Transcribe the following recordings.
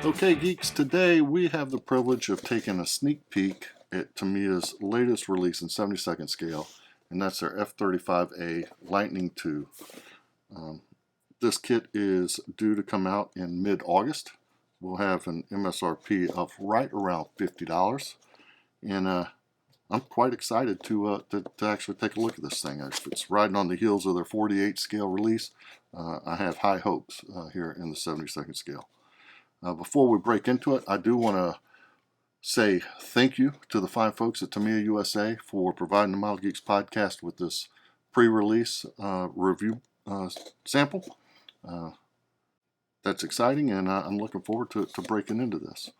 Okay, geeks, today we have the privilege of taking a sneak peek at Tamiya's latest release in 72nd scale, and that's their F-35A Lightning II. This kit is due to come out in mid-August. We'll have an MSRP of right around $50, and I'm quite excited to actually take a look at this thing. If it's riding on the heels of their 48 scale release, I have high hopes here in the 72nd scale. Before we break into it, I do want to say thank you to the fine folks at Tamiya USA for providing the Model Geeks podcast with this pre-release review sample. That's exciting, and I'm looking forward to breaking into this.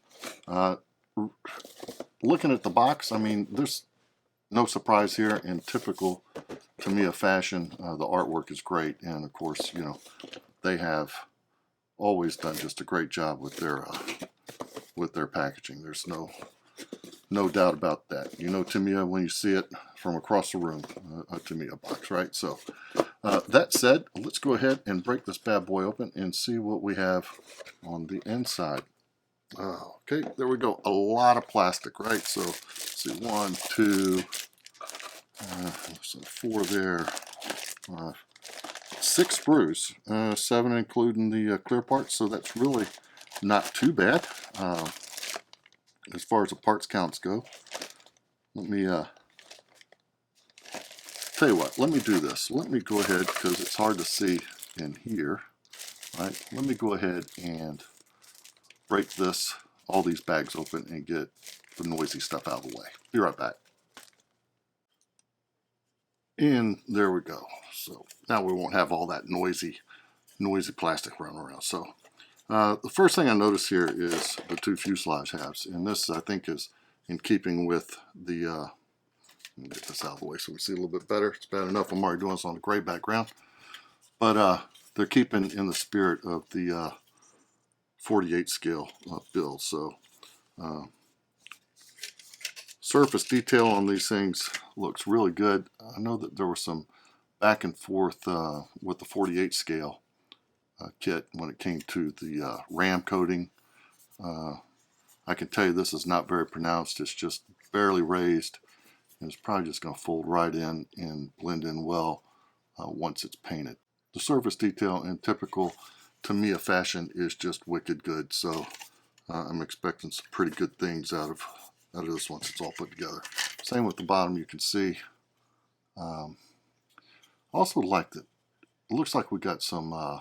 Looking at the box, I mean, there's no surprise here. In typical Tamiya fashion, the artwork is great, and of course, you know, they have always done just a great job with their packaging. There's no doubt about that. You know Tamiya when you see it from across the room, a Tamiya box, right? So that said, let's go ahead and break this bad boy open and see what we have on the inside. Okay, there we go. A lot of plastic, right? So let's see, 1, 2, so 4 there. 6 screws, 7 including the clear parts, so that's really not too bad as far as the parts counts go. Let me tell you what, let me do this. Let me go ahead, because it's hard to see in here, right? Let me go ahead and break all these bags open and get the noisy stuff out of the way. Be right back. And there we go. So now we won't have all that noisy plastic running around. So the first thing I notice here is the 2 fuselage halves, and this I think is in keeping with the, let me get this out of the way so we see a little bit better. It's bad enough I'm already doing this on a gray background, but they're keeping in the spirit of the 48 scale build. So surface detail on these things looks really good. I know that there was some back and forth with the 48 scale kit when it came to the ram coating. I can tell you this is not very pronounced. It's just barely raised, and it's probably just going to fold right in and blend in well once it's painted. The surface detail in typical Tamiya fashion is just wicked good, so I'm expecting some pretty good things out of this once it's all put together. Same with the bottom, you can see. Also like that, it looks like we got some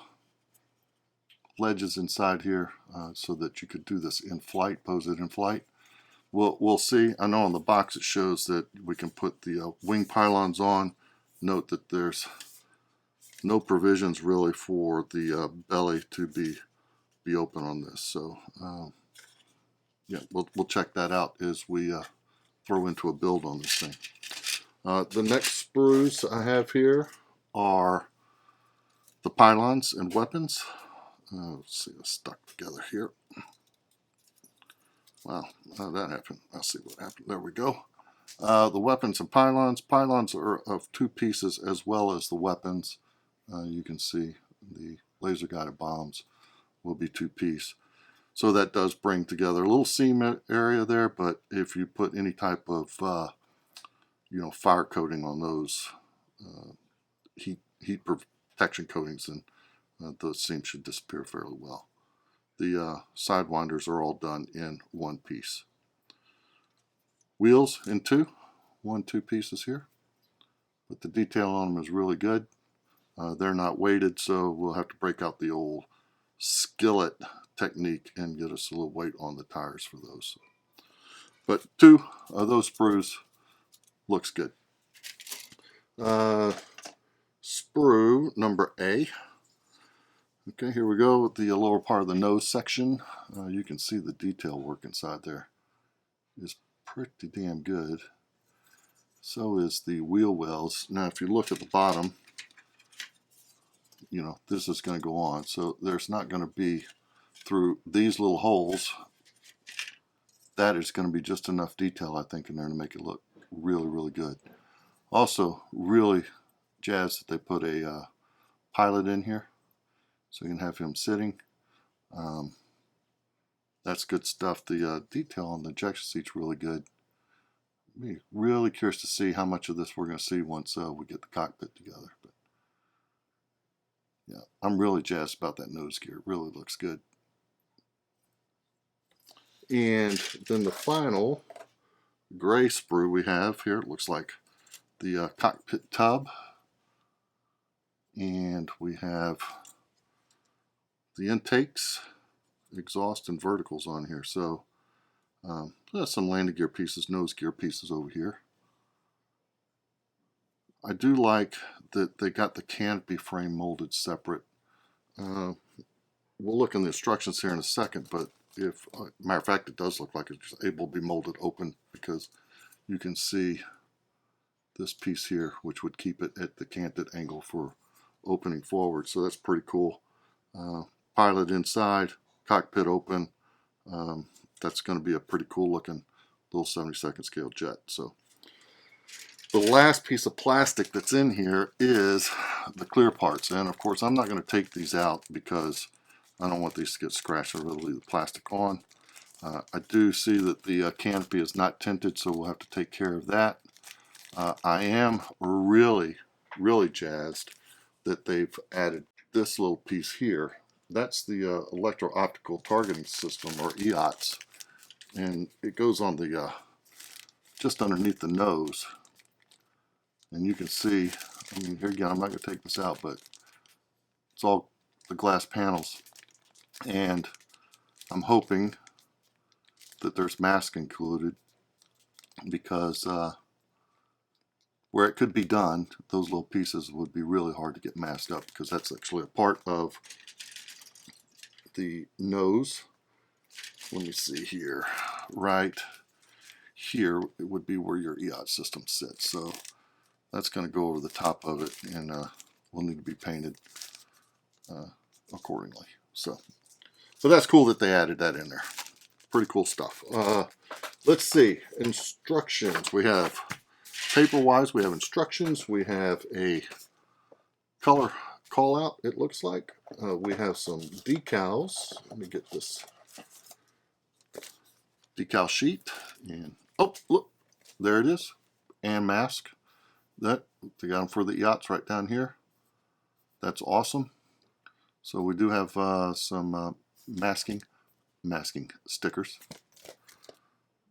ledges inside here so that you could do this in flight, pose it in flight. We'll see. I know on the box it shows that we can put the wing pylons on. Note that there's no provisions really for the belly to be open on this. So yeah, we'll check that out as we throw into a build on this thing. The next sprues I have here are the pylons and weapons. Let's see, it's stuck together here. Wow, how did that happen? I'll see what happened. There we go. The weapons and pylons. Pylons are of 2 pieces as well as the weapons. You can see the laser guided bombs will be 2-piece. So that does bring together a little seam area there, but if you put any type of fire coating on those heat protection coatings, then those seams should disappear fairly well. The sidewinders are all done in 1 piece. Wheels in 2 pieces here, but the detail on them is really good. They're not weighted, so we'll have to break out the old skillet technique and get us a little weight on the tires for those. But 2 of those sprues looks good. Sprue number A. Okay, here we go with the lower part of the nose section. You can see the detail work inside there is pretty damn good. So is the wheel wells. Now if you look at the bottom, you know, this is going to go on. So there's not going to be, through these little holes, that is going to be just enough detail, I think, in there to make it look really, really good. Also, really jazzed that they put a pilot in here, so you can have him sitting. That's good stuff. The detail on the ejection seat's really good. Be really curious to see how much of this we're going to see once we get the cockpit together. But yeah, I'm really jazzed about that nose gear. It really looks good. And then the final gray sprue we have here, it looks like the cockpit tub. And we have the intakes, exhaust, and verticals on here. So there's some landing gear pieces, nose gear pieces over here. I do like that they got the canopy frame molded separate. We'll look in the instructions here in a second, but if, matter of fact, it does look like it's able to be molded open because you can see this piece here, which would keep it at the canted angle for opening forward. So that's pretty cool. Pilot inside, cockpit open. That's going to be a pretty cool looking little 72nd scale jet. So the last piece of plastic that's in here is the clear parts. And of course, I'm not going to take these out because I don't want these to get scratched. I'll leave the plastic on. I do see that the canopy is not tinted, so we'll have to take care of that. I am really jazzed that they've added this little piece here. That's the electro-optical targeting system, or EOTS, and it goes on the just underneath the nose. And you can see, I mean, here again, I'm not going to take this out, but it's all the glass panels. And I'm hoping that there's mask included because where it could be done, those little pieces would be really hard to get masked up because that's actually a part of the nose. Let me see here. Right here, it would be where your EOT system sits. So that's going to go over the top of it, and will need to be painted accordingly. So that's cool that they added that in there. Pretty cool stuff. Let's see. Instructions. We have, paper-wise, we have instructions. We have a color call-out, it looks like. We have some decals. Let me get this decal sheet. And oh, look, there it is. And mask. That they got them for the yachts right down here. That's awesome. So we do have some masking stickers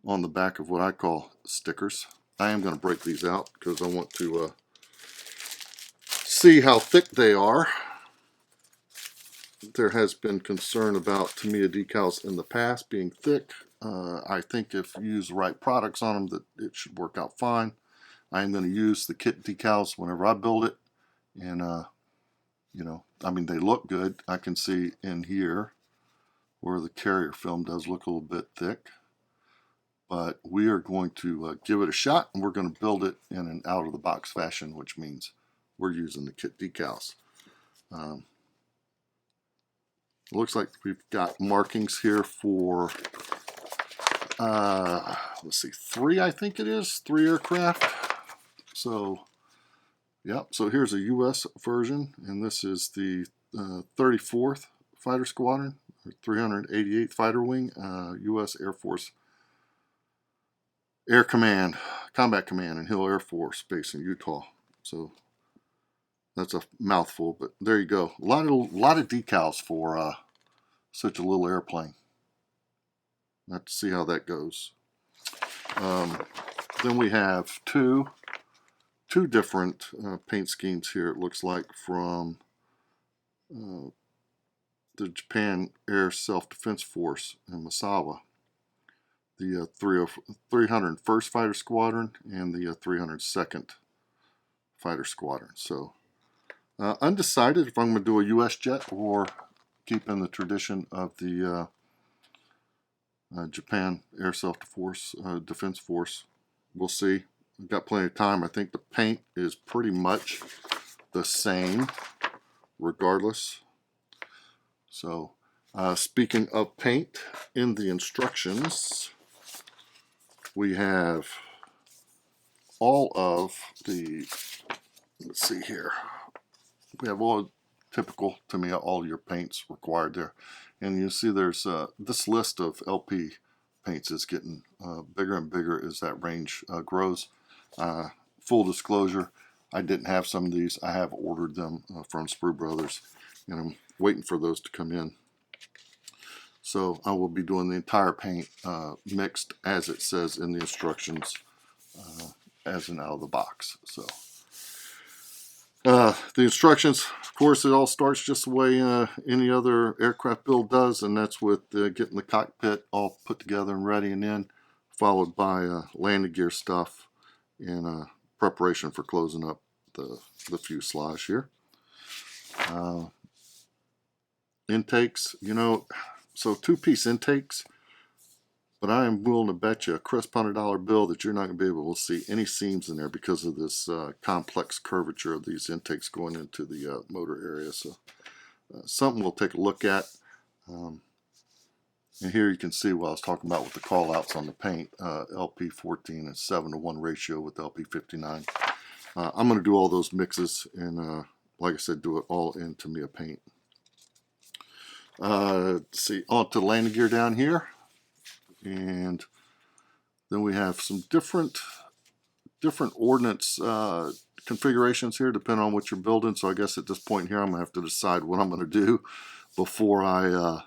on the back of what I call stickers. I am going to break these out because I want to see how thick they are. There has been concern about Tamiya decals in the past being thick. I think if you use the right products on them, that it should work out fine. I am going to use the kit decals whenever I build it, and you know, I mean, they look good. I can see in here where the carrier film does look a little bit thick, but we are going to give it a shot, and we're going to build it in an out-of-the-box fashion, which means we're using the kit decals. It looks like we've got markings here for, let's see, 3, I think it is, 3 aircraft. So, yep, so here's a US version, and this is the 34th Fighter Squadron, or 388th Fighter Wing, US Air Force Air Command, Combat Command in Hill Air Force Base in Utah. So that's a mouthful, but there you go. A lot of decals for such a little airplane. Have to see how that goes. Then we have two different paint schemes here, it looks like, from the Japan Air Self-Defense Force in Misawa. The 301st Fighter Squadron and the 302nd Fighter Squadron. So undecided if I'm going to do a U.S. jet or keep in the tradition of the Japan Air Self-Defense Force. We'll see. We've got plenty of time. I think the paint is pretty much the same regardless. So speaking of paint, in the instructions we have all of the, let's see here, we have all typical Tamiya, all your paints required there. And you see there's this list of LP paints is getting bigger and bigger as that range grows. Full disclosure, I didn't have some of these. I have ordered them from Sprue Brothers, and I'm waiting for those to come in. So I will be doing the entire paint mixed as it says in the instructions, as in out of the box. So the instructions, of course, it all starts just the way any other aircraft build does, and that's with getting the cockpit all put together and ready and in, followed by landing gear stuff and preparation for closing up the fuselage here. Intakes, you know, so two-piece intakes, but I am willing to bet you a crisp $100 bill that you're not going to be able to see any seams in there because of this complex curvature of these intakes going into the motor area. So something we'll take a look at. And here you can see what I was talking about with the call-outs on the paint. LP14 is 7-to-1 ratio with LP59. I'm going to do all those mixes and, like I said, do it all in Tamiya paint. Let's see, onto the landing gear down here. And then we have some different ordnance configurations here depending on what you're building. So I guess at this point here I'm going to have to decide what I'm going to do before I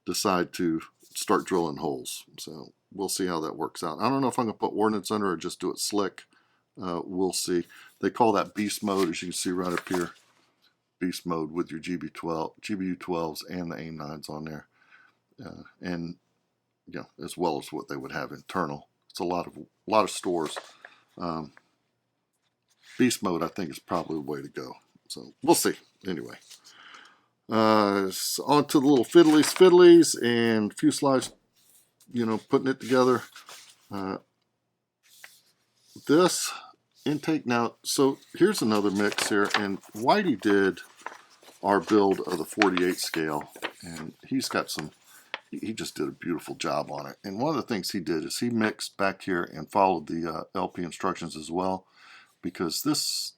decide to start drilling holes. So we'll see how that works out. I don't know if I'm going to put ordnance under or just do it slick. We'll see. They call that beast mode, as you can see right up here. Beast mode with your GBU12s and the AIM-9s on there. And you know, as well as what they would have internal. It's a lot of stores. Beast mode, I think, is probably the way to go. So we'll see. Anyway, so on to the little fiddlies and fuselage. You know, putting it together. This intake now. So here's another mix here, and Whitey did our build of the 48 scale, and he's got some. He just did a beautiful job on it. And one of the things he did is he mixed back here and followed the LP instructions as well, because this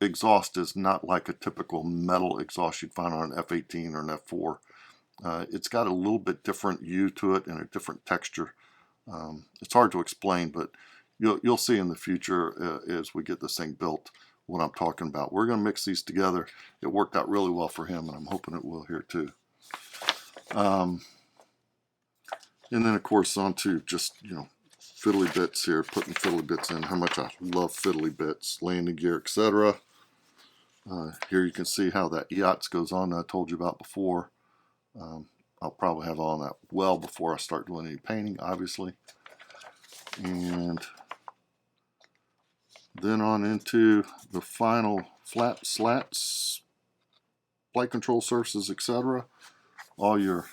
exhaust is not like a typical metal exhaust you'd find on an F-18 or an F-4. It's got a little bit different hue to it and a different texture. It's hard to explain, but you'll see in the future as we get this thing built what I'm talking about. We're going to mix these together. It worked out really well for him, and I'm hoping it will here too. And then, of course, on to just, you know, fiddly bits here, putting fiddly bits in. How much I love fiddly bits, landing gear, etc. Here you can see how that EOTS goes on that I told you about before. I'll probably have on that well before I start doing any painting, obviously. And then on into the final flap slats, flight control surfaces, etc. All your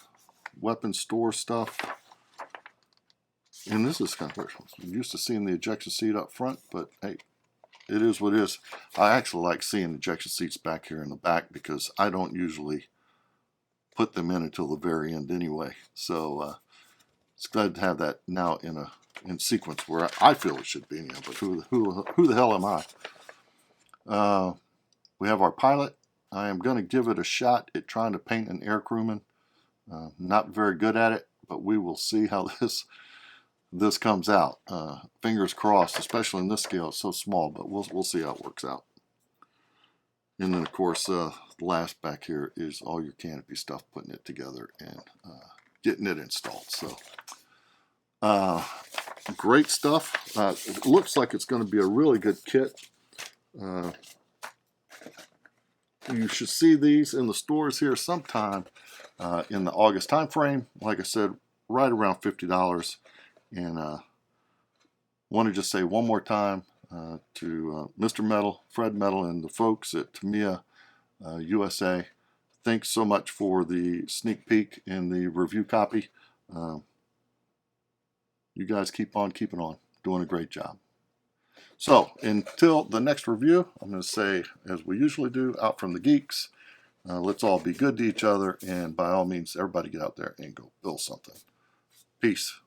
weapon store stuff. And this is kind of weird. I'm used to seeing the ejection seat up front, but hey, it is what it is. I actually like seeing ejection seats back here in the back because I don't usually put them in until the very end anyway. So it's glad to have that now in sequence where I feel it should be anyhow, but who the hell am I? We have our pilot. I am going to give it a shot at trying to paint an air crewman. Not very good at it, but we will see how this comes out. Fingers crossed, especially in this scale. It's so small, but we'll see how it works out. And then, of course, the last back here is all your canopy stuff, putting it together and getting it installed. So, great stuff. It looks like it's going to be a really good kit. You should see these in the stores here sometime in the August time frame. Like I said, right around $50. And want to just say one more time to Mr. Metal, Fred Metal, and the folks at Tamiya USA. Thanks so much for the sneak peek and the review copy. You guys keep on keeping on, doing a great job. So until the next review, I'm going to say, as we usually do, out from the geeks. Let's all be good to each other, and by all means, everybody get out there and go build something. Peace.